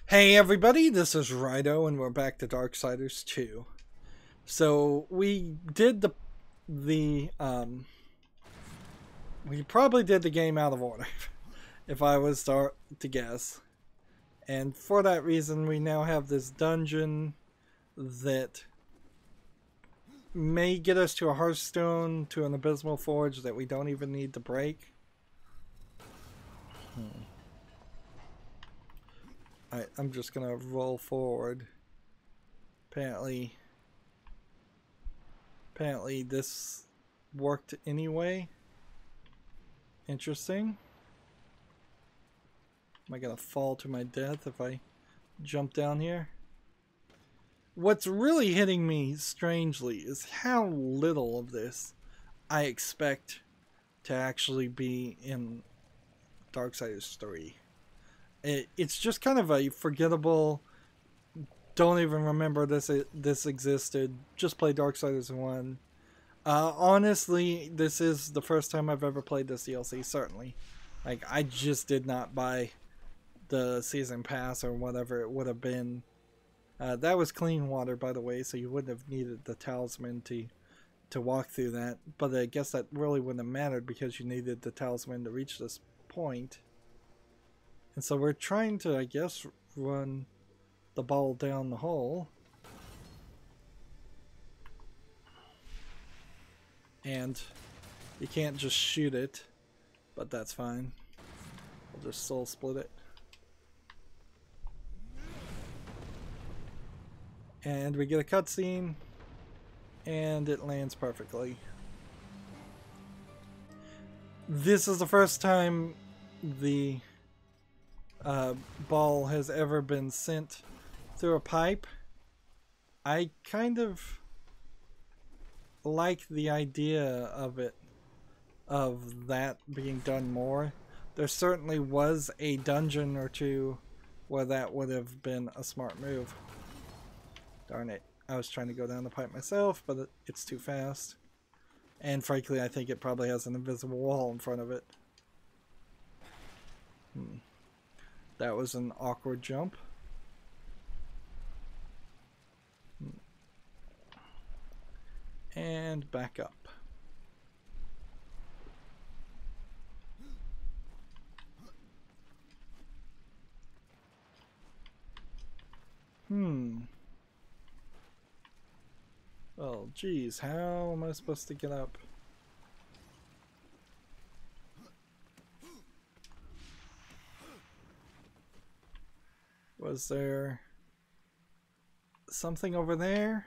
Hey everybody, this is Rydo and we're back to Darksiders 2. So we did the we probably did the game out of order if I was to guess. And for that reason we now have this dungeon that may get us to a Hearthstone, to an Abysmal Forge that we don't even need to break. Alright, I'm just gonna roll forward. Apparently this worked anyway. Interesting. Am I gonna fall to my death if I jump down here? What's really hitting me strangely is how little of this I expect to actually be in Darksiders 3. It's just kind of a forgettable, don't even remember this existed, just play Darksiders 1. Honestly, this is the first time I've ever played this DLC, certainly. Like, I just did not buy the season pass or whatever it would have been. That was clean water, by the way, so you wouldn't have needed the talisman to walk through that. But I guess that really wouldn't have mattered because you needed the talisman to reach this point. And so we're trying to, I guess, run the ball down the hole. And you can't just shoot it, but that's fine. We'll just soul split it. And we get a cutscene, and it lands perfectly. This is the first time the ball has ever been sent through a pipe. I kind of like the idea of it, of that being done more. There certainly was a dungeon or two where that would have been a smart move. Darn it. I was trying to go down the pipe myself, but it's too fast. And frankly, I think it probably has an invisible wall in front of it. That was an awkward jump. And back up. Oh, geez, how am I supposed to get up? Was there something over there?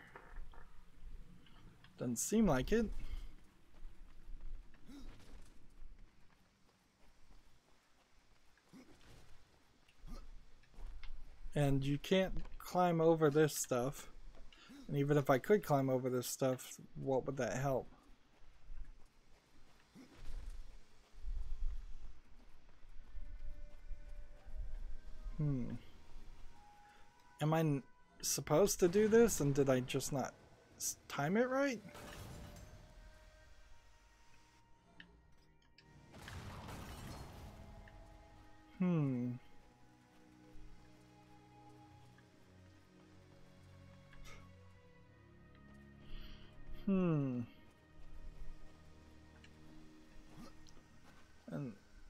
Doesn't seem like it. And you can't climb over this stuff. And even if I could climb over this stuff, what would that help? Am I supposed to do this, and did I just not time it right? And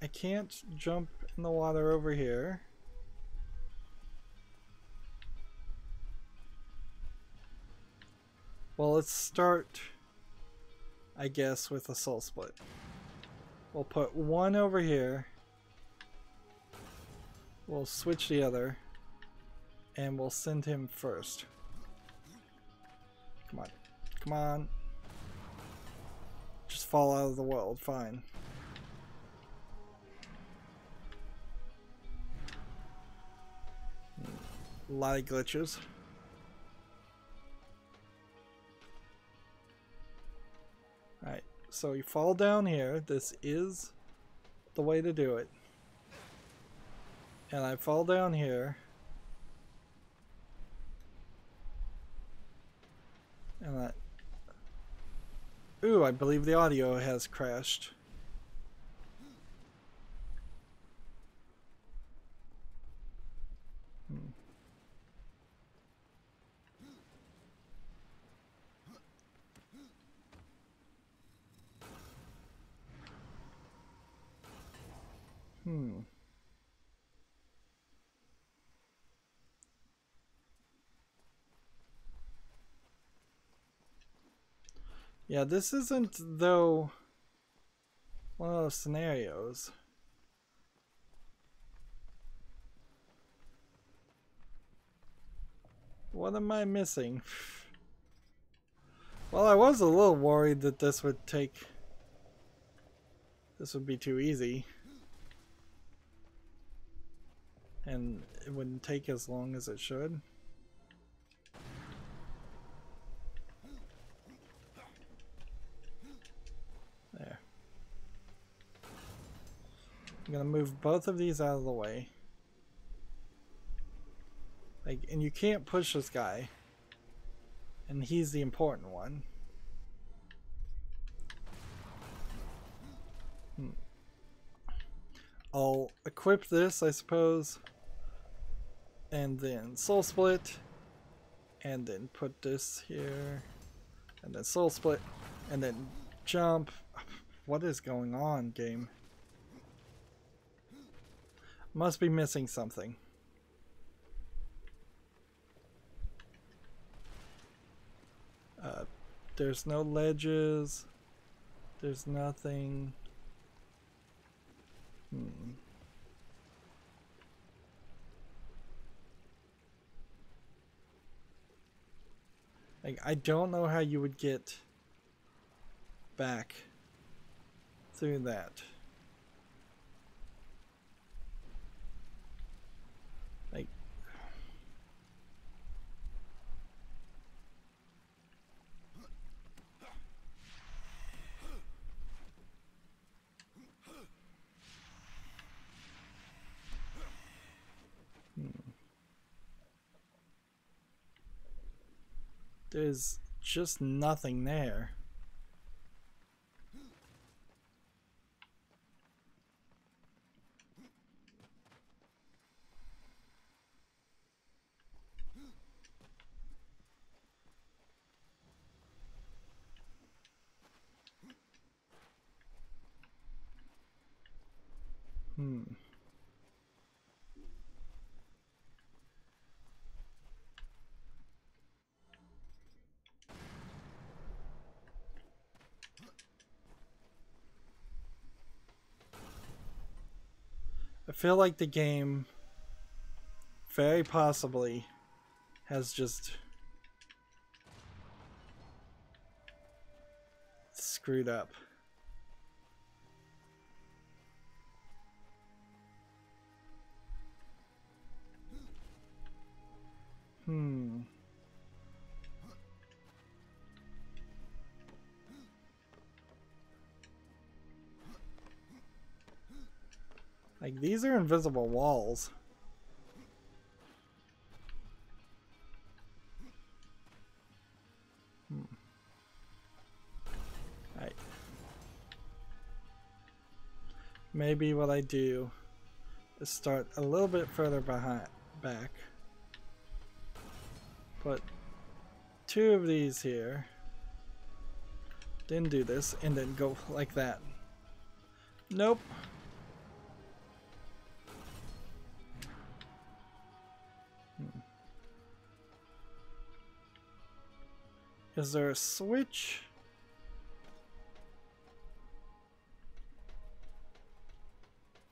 I can't jump in the water over here. Well, let's start, I guess, with a soul split. We'll put one over here. We'll switch the other. And we'll send him first. Come on. Come on. Just fall out of the world. Fine. A lot of glitches. Alright, so you fall down here. This is the way to do it. And I fall down here. And I... Ooh, I believe the audio has crashed. Hmm. Yeah, this isn't, though, one of those scenarios. What am I missing? Well, I was a little worried that this would be too easy. And it wouldn't take as long as it should. There. I'm gonna move both of these out of the way. Like, and you can't push this guy. And he's the important one. I'll equip this, I suppose. And then soul split. And then put this here. And then soul split. And then jump. What is going on, game? Must be missing something. There's no ledges. There's nothing. Like, I don't know how you would get back through that. Like, there's just nothing there. I feel like the game very possibly has just screwed up. Like, these are invisible walls. Right. Maybe what I do is start a little bit further back. Put 2 of these here. Then do this, and then go like that. Nope. Is there a switch?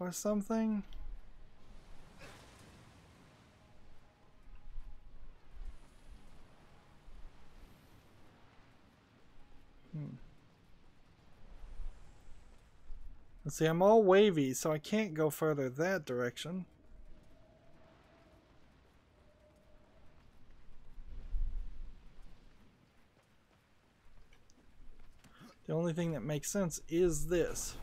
Or something? Let's see, I'm all wavy, so I can't go further that direction. The only thing that makes sense is this.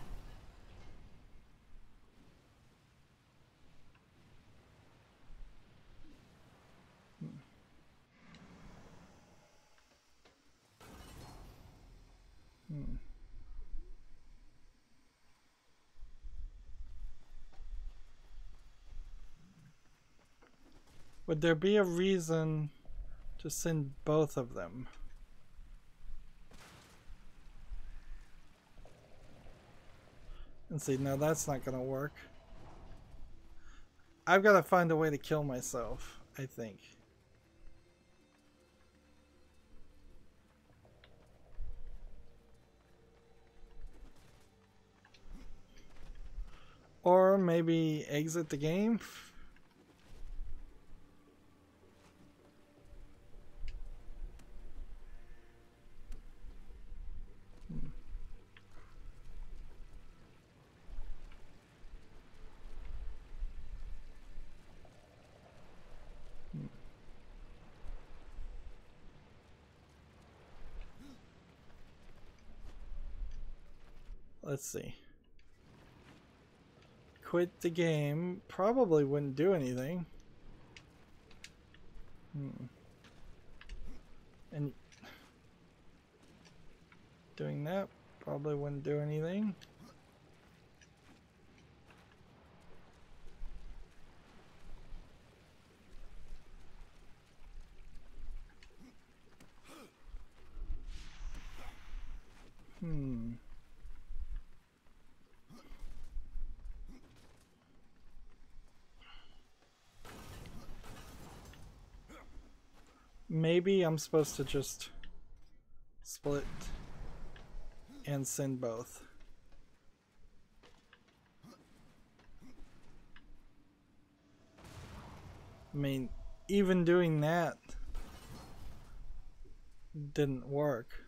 Would there be a reason to send both of them? And see, no, that's not gonna work. I've got to find a way to kill myself, I think. Or maybe exit the game. Let's see. Quit the game probably wouldn't do anything. And doing that probably wouldn't do anything. Maybe I'm supposed to just split and send both. I mean, even doing that didn't work.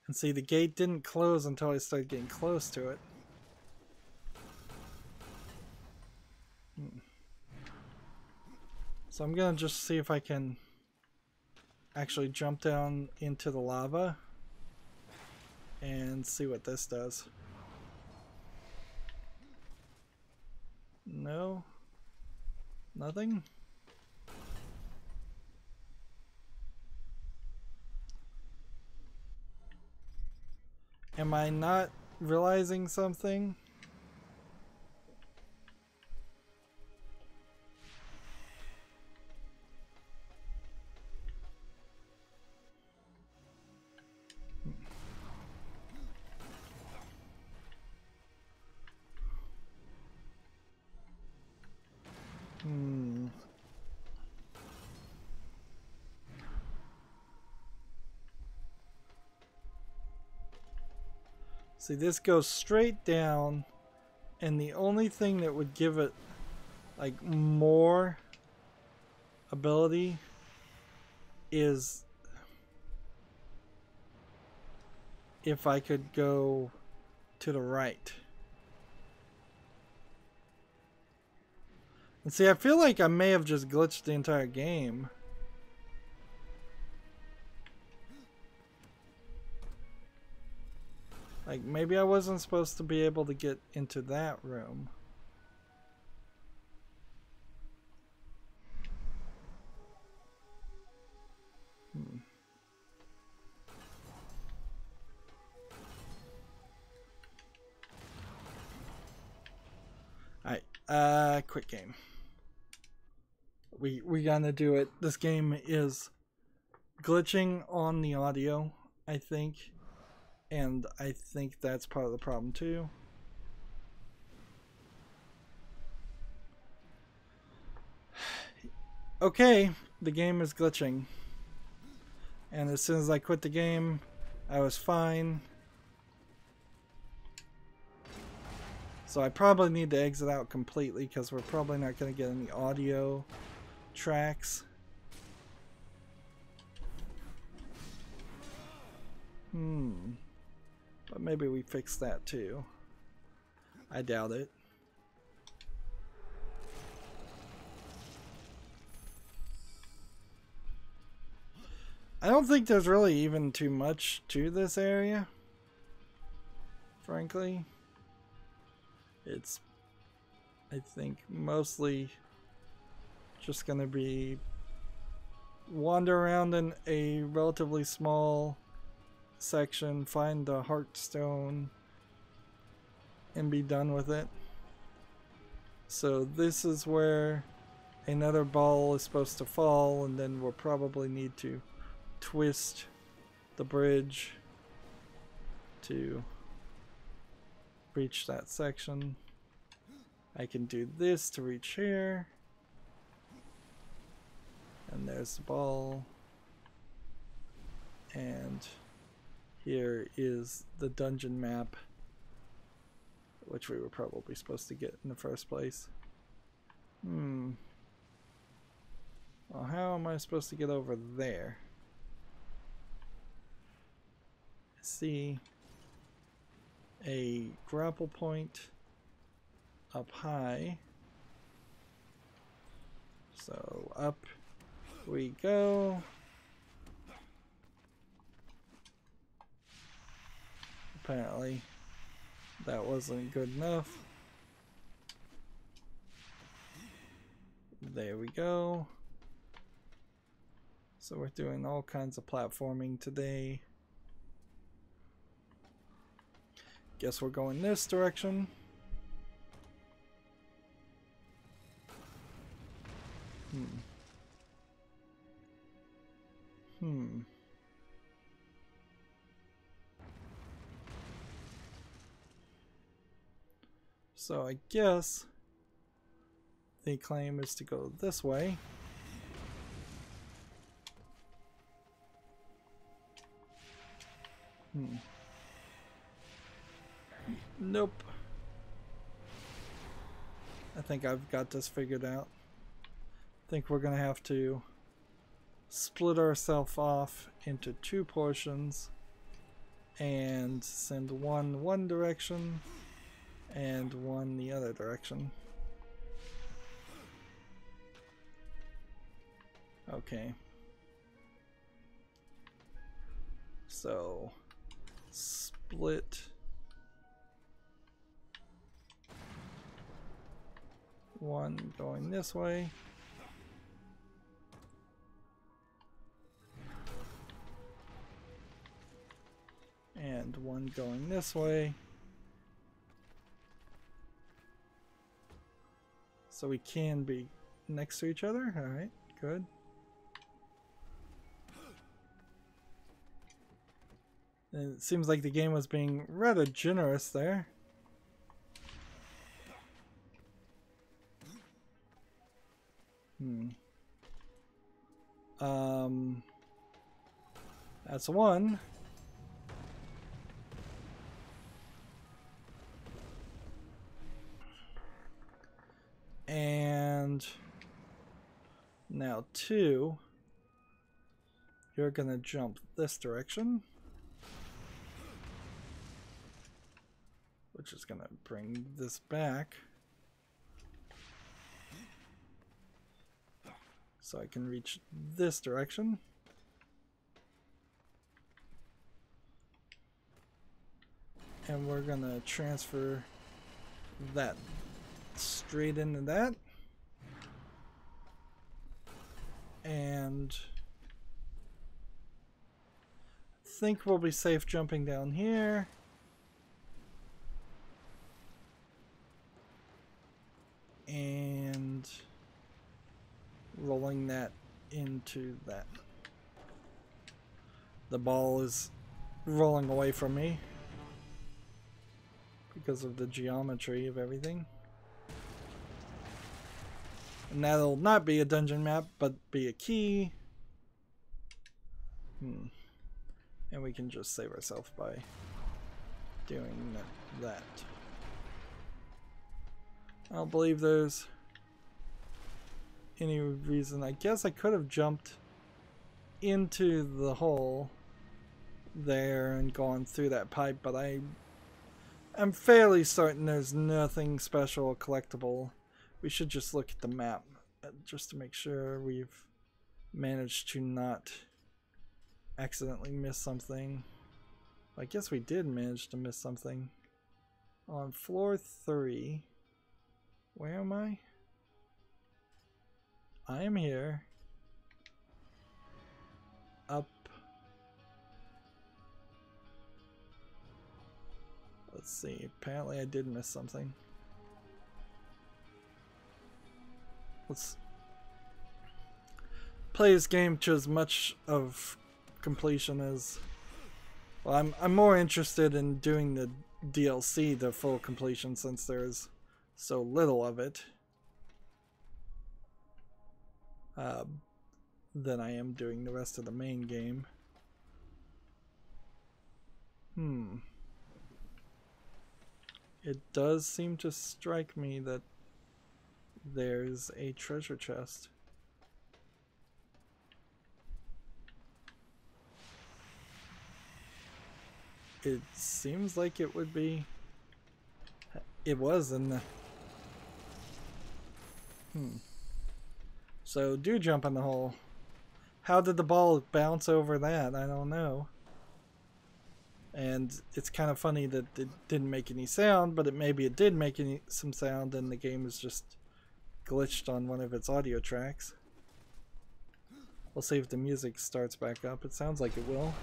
And see, the gate didn't close until I started getting close to it. So I'm gonna just see if I can actually jump down into the lava and see what this does. No, nothing. Am I not realizing something? See, this goes straight down, and the only thing that would give it like more ability is if I could go to the right. And see, I feel like I may have just glitched the entire game. Like, maybe I wasn't supposed to be able to get into that room. Alright, quit game. We gonna do it. This game is glitching on the audio, I think. And I think that's part of the problem too. Okay, the game is glitching. And as soon as I quit the game, I was fine. So I probably need to exit out completely because we're probably not going to get any audio tracks. But maybe we fix that too. I doubt it. I don't think there's really even too much to this area, frankly. It's, I think, mostly just gonna be wander around in a relatively small section, find the Heartstone, and be done with it. So this is where another ball is supposed to fall, and then we'll probably need to twist the bridge to reach that section. I can do this to reach here. And there's the ball. And here is the dungeon map, which we were probably supposed to get in the first place. Well, how am I supposed to get over there? I see a grapple point up high. So up we go. Apparently that wasn't good enough. There we go. So we're doing all kinds of platforming today. Guess we're going this direction. So I guess the claim is to go this way. Nope. I think I've got this figured out. I think we're gonna have to split ourselves off into two portions and send one direction and one the other direction. Okay. So split one going this way and one going this way, so we can be next to each other. All right, good. And it seems like the game was being rather generous there. That's one. And now two. You're gonna jump this direction, which is gonna bring this back. So I can reach this direction. And we're gonna transfer that straight into that. And I think we'll be safe jumping down here. And rolling that into that. The ball is rolling away from me because of the geometry of everything. And that'll not be a dungeon map, but be a key. And we can just save ourselves by doing that. I don't believe there's any reason. I guess I could have jumped into the hole there and gone through that pipe, but I'm fairly certain there's nothing special or collectible. We should just look at the map just to make sure we've managed to not accidentally miss something. I guess we did manage to miss something. On floor 3, where am I? I am here. Up. Let's see. Apparently I did miss something. Let's play this game to as much of completion as... Well, I'm more interested in doing the DLC to full completion, since there's so little of it than I am doing the rest of the main game. It does seem to strike me that there's a treasure chest. It seems like it would be. It was in the. So do jump in the hole. How did the ball bounce over that? I don't know. And it's kind of funny that it didn't make any sound, but maybe it did make some sound and the game is just glitched on one of its audio tracks. We'll see if the music starts back up. It sounds like it will.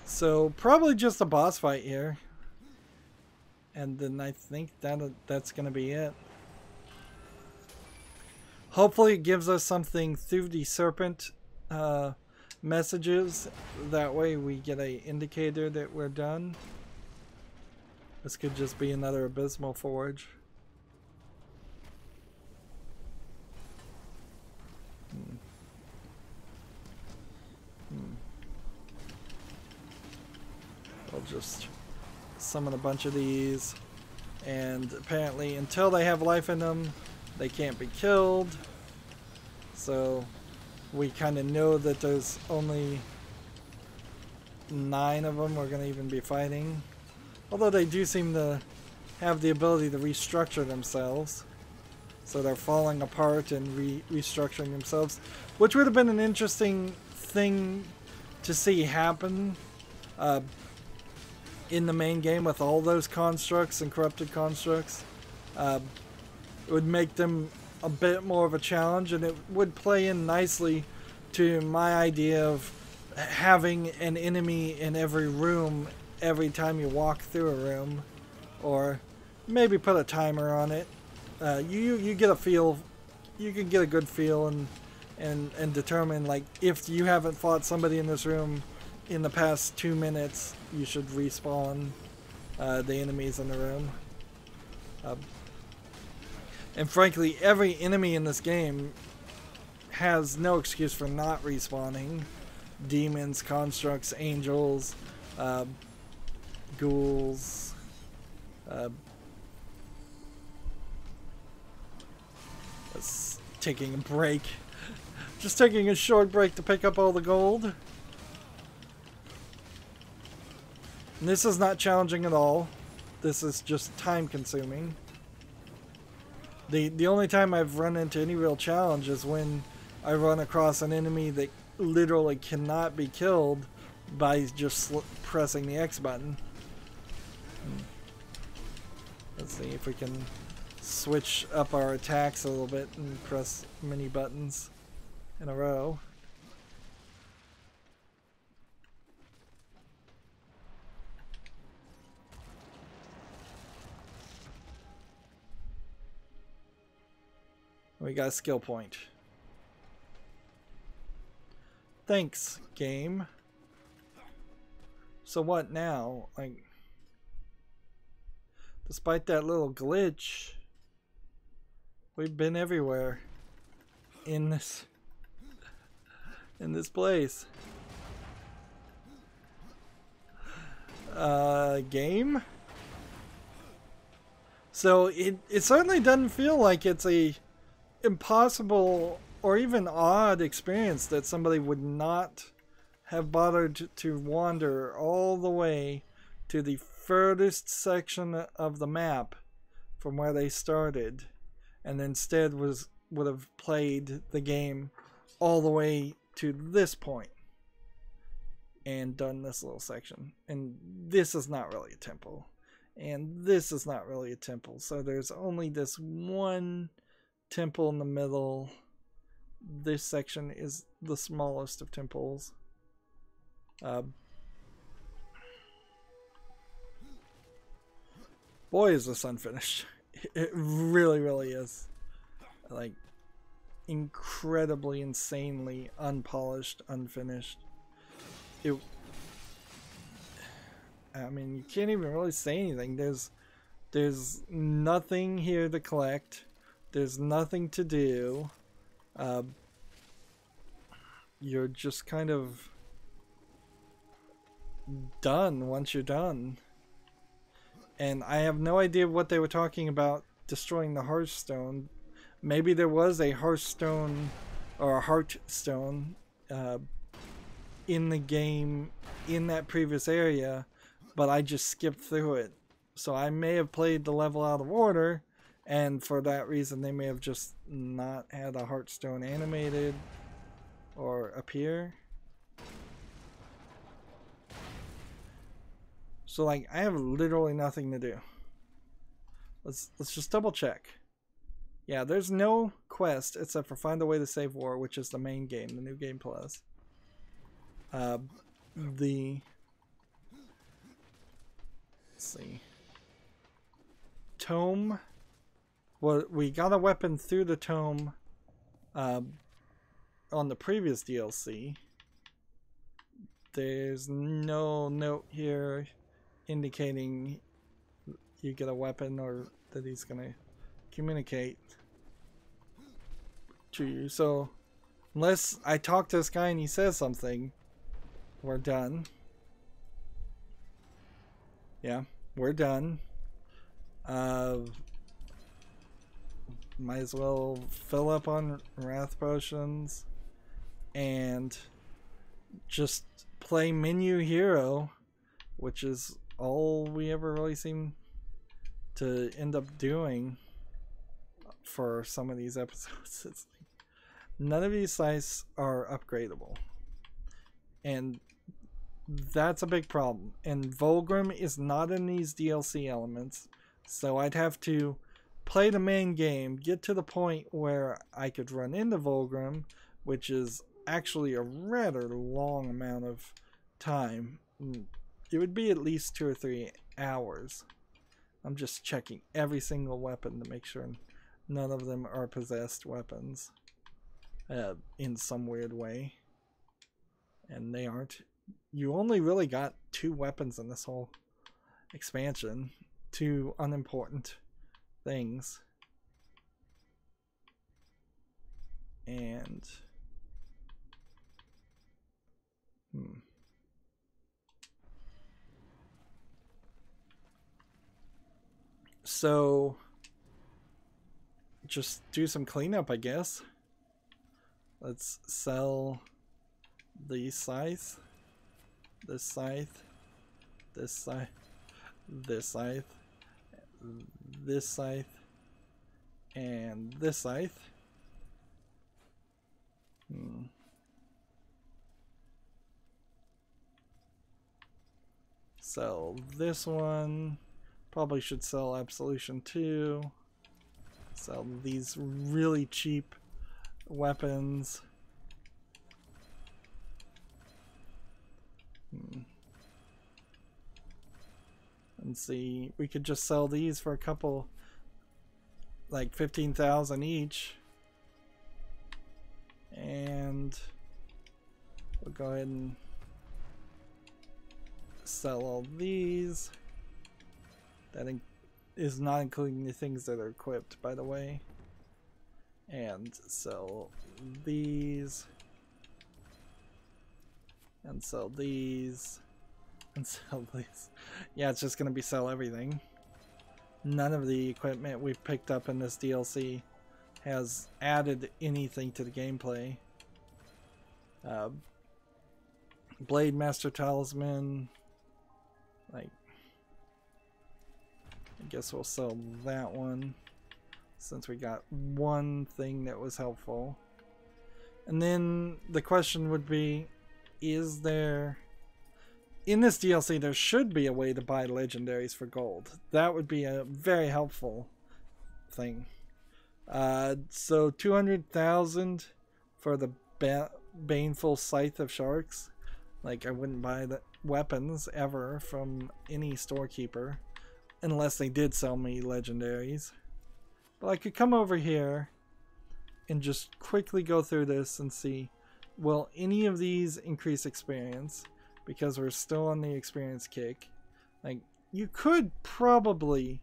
So probably just a boss fight here. And then I think that's going to be it. Hopefully it gives us something through the serpent messages. That way we get an indicator that we're done. This could just be another abysmal forge. I'll just summon a bunch of these, and apparently until they have life in them they can't be killed, so we kind of know that there's only 9 of them we're going to even be fighting, although they do seem to have the ability to restructure themselves, so they're falling apart and restructuring themselves, which would have been an interesting thing to see happen in the main game with all those constructs and corrupted constructs. It would make them a bit more of a challenge, and it would play in nicely to my idea of having an enemy in every room every time you walk through a room, or maybe put a timer on it. You get a feel, you can get a good feel and determine, like, if you haven't fought somebody in this room in the past 2 minutes, you should respawn the enemies in the room. And frankly, every enemy in this game has no excuse for not respawning. Demons, constructs, angels, ghouls. That's taking a break. Just taking a short break to pick up all the gold. And this is not challenging at all. This is just time consuming. The only time I've run into any real challenge is when I run across an enemy that literally cannot be killed by just pressing the X button. Let's see if we can switch up our attacks a little bit and press many buttons in a row. We got a skill point. Thanks, game. So what now? Like, despite that little glitch, we've been everywhere in this place. Game? So it certainly doesn't feel like it's a impossible or even odd experience that somebody would not have bothered to wander all the way to the furthest section of the map from where they started, and instead would have played the game all the way to this point and done this little section. And this is not really a temple, and this is not really a temple, so there's only this one temple in the middle. This section is the smallest of temples. Boy, is this unfinished. It really, really is. Like, incredibly, insanely unpolished, unfinished. I mean, you can't even really say anything. There's nothing here to collect. There's nothing to do. You're just kind of done once you're done. And I have no idea what they were talking about destroying the Hearthstone. Maybe there was a Hearthstone or a Hearthstone in the game in that previous area, but I just skipped through it. So I may have played the level out of order, and for that reason they may have just not had a Hearthstone animated or appear. So like, I have literally nothing to do. Let's just double check. Yeah, there's no quest except for find a way to save war, which is the main game, the new game plus. Let's see. Tome. Well, we got a weapon through the tome on the previous DLC. There's no note here indicating you get a weapon or that he's gonna communicate to you. So unless I talk to this guy and he says something, we're done. Yeah, we're done. Might as well fill up on wrath potions and just play menu hero, which is all we ever really seem to end up doing for some of these episodes. It's like, none of these sites are upgradable, and that's a big problem. And Vulgrim is not in these DLC elements, so I'd have to play the main game, get to the point where I could run into Vulgrim, which is actually a rather long amount of time. It would be at least 2 or 3 hours. I'm just checking every single weapon to make sure none of them are possessed weapons in some weird way. And they aren't. You only really got 2 weapons in this whole expansion. 2 unimportant things. And so just do some cleanup, I guess. Let's sell the scythe, this scythe, this scythe, this scythe, this scythe, and this scythe. Sell this one. Probably should sell Absolution 2. Sell these really cheap weapons. And see, we could just sell these for a couple, like 15,000 each. And we'll go ahead and sell all these. That is not including the things that are equipped, by the way. And sell these. And sell these. And sell these. Yeah, it's just going to be sell everything. None of the equipment we've picked up in this DLC has added anything to the gameplay. Blade Master Talisman. Like, I guess we'll sell that one since we got one thing that was helpful. And then the question would be, is there, in this DLC there should be a way to buy legendaries for gold. That would be a very helpful thing. So 200,000 for the Baneful Scythe of Sharks. Like, I wouldn't buy the weapons ever from any storekeeper unless they did sell me legendaries. But I could come over here and just quickly go through this and see, will any of these increase experience? Because we're still on the experience kick. Like, you could probably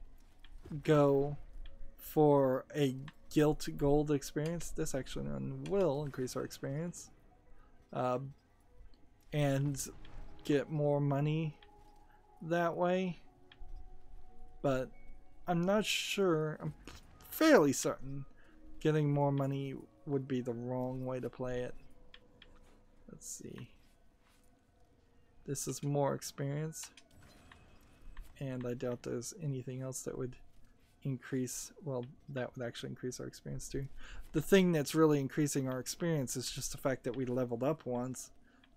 go for a Guilt Gold experience. This actually will increase our experience. And get more money that way. But I'm not sure. I'm fairly certain getting more money would be the wrong way to play it. Let's see. This is more experience. And I doubt there's anything else that would increase. Well, that would actually increase our experience too. The thing that's really increasing our experience is just the fact that we leveled up once.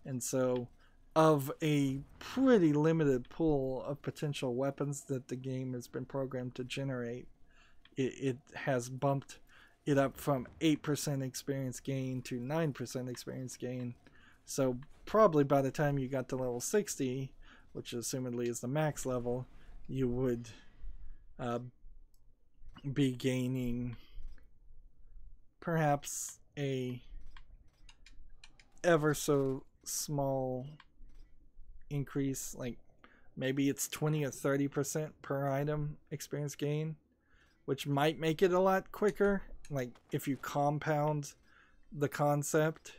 And so, of a pretty limited pool of potential weapons that the game has been programmed to generate, it has bumped it up from 8% experience gain to 9% experience gain. So probably by the time you got to level 60, which assumedly is the max level, you would be gaining perhaps a ever so small increase, like maybe it's 20 or 30% per item experience gain, which might make it a lot quicker, like if you compound the concept.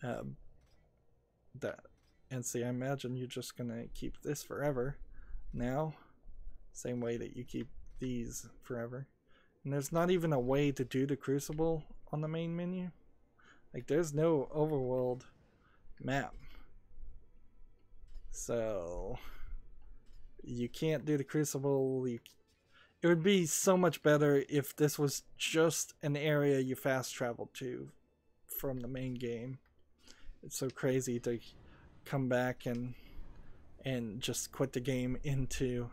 And see, I imagine you're just gonna keep this forever now, same way that you keep these forever. And there's not even a way to do the Crucible on the main menu. Like, there's no overworld map, so you can't do the Crucible. It would be so much better if this was just an area you fast traveled to from the main game. It's so crazy to come back and just quit the game into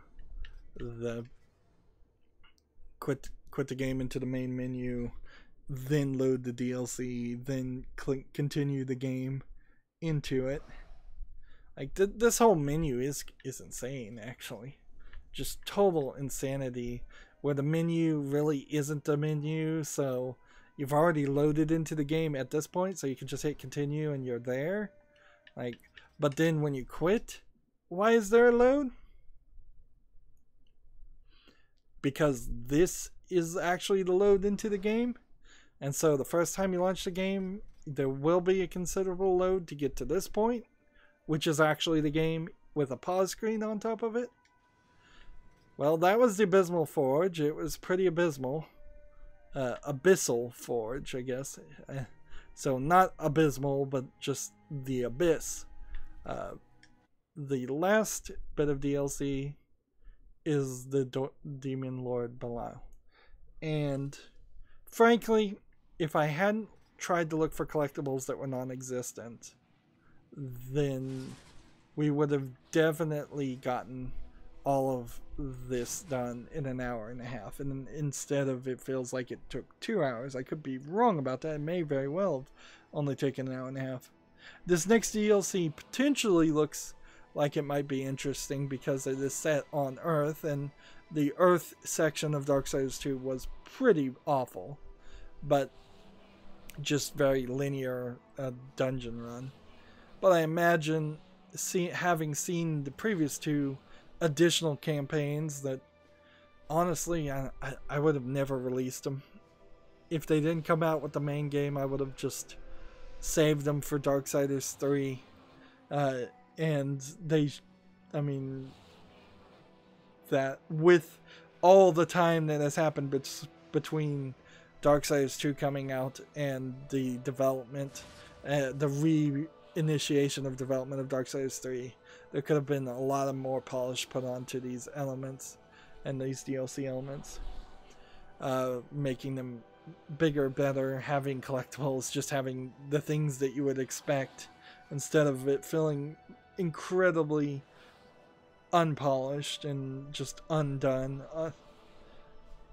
the quit the game into the main menu, then load the DLC, then continue the game into it. Like, this whole menu is insane, actually. Just total insanity, where the menu really isn't the menu, so you've already loaded into the game at this point, so you can just hit continue and you're there. Like, but then when you quit, why is there a load? Because this is actually the load into the game. And so the first time you launch the game, there will be a considerable load to get to this point, which is actually the game with a pause screen on top of it. Well, that was the Abysmal Forge. It was pretty abysmal. Abyssal Forge, I guess. So not abysmal, but just the abyss. The last bit of DLC is the Demon Lord Belial. And frankly, if I hadn't tried to look for collectibles that were non-existent, then we would have definitely gotten all of this done in an hour and a half. And instead of, it feels like it took 2 hours. I could be wrong about that. It may very well have only taken an hour and a half. This next DLC potentially looks like it might be interesting because it is set on Earth, and the Earth section of Darksiders 2 was pretty awful, but just very linear dungeon run. But I imagine, having seen the previous 2 additional campaigns, that honestly I would have never released them. If they didn't come out with the main game, I would have just saved them for Darksiders 3. And I mean, that with all the time that has happened between Darksiders 2 coming out and the development, the reinitiation of development of Darksiders 3, there could have been a lot of more polish put onto these elements and these DLC elements, making them bigger, better, having collectibles, just having the things that you would expect, instead of it feeling incredibly unpolished and just undone.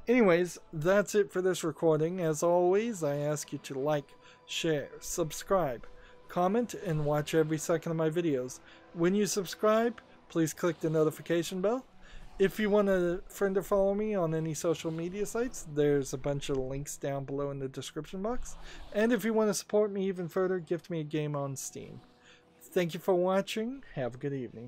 Anyways, that's it for this recording. As always, I ask you to like, share, subscribe, comment, and watch every second of my videos. When you subscribe, please click the notification bell. If you want to friend or follow me on any social media sites, there's a bunch of links down below in the description box. And if you want to support me even further, gift me a game on Steam. Thank you for watching. Have a good evening.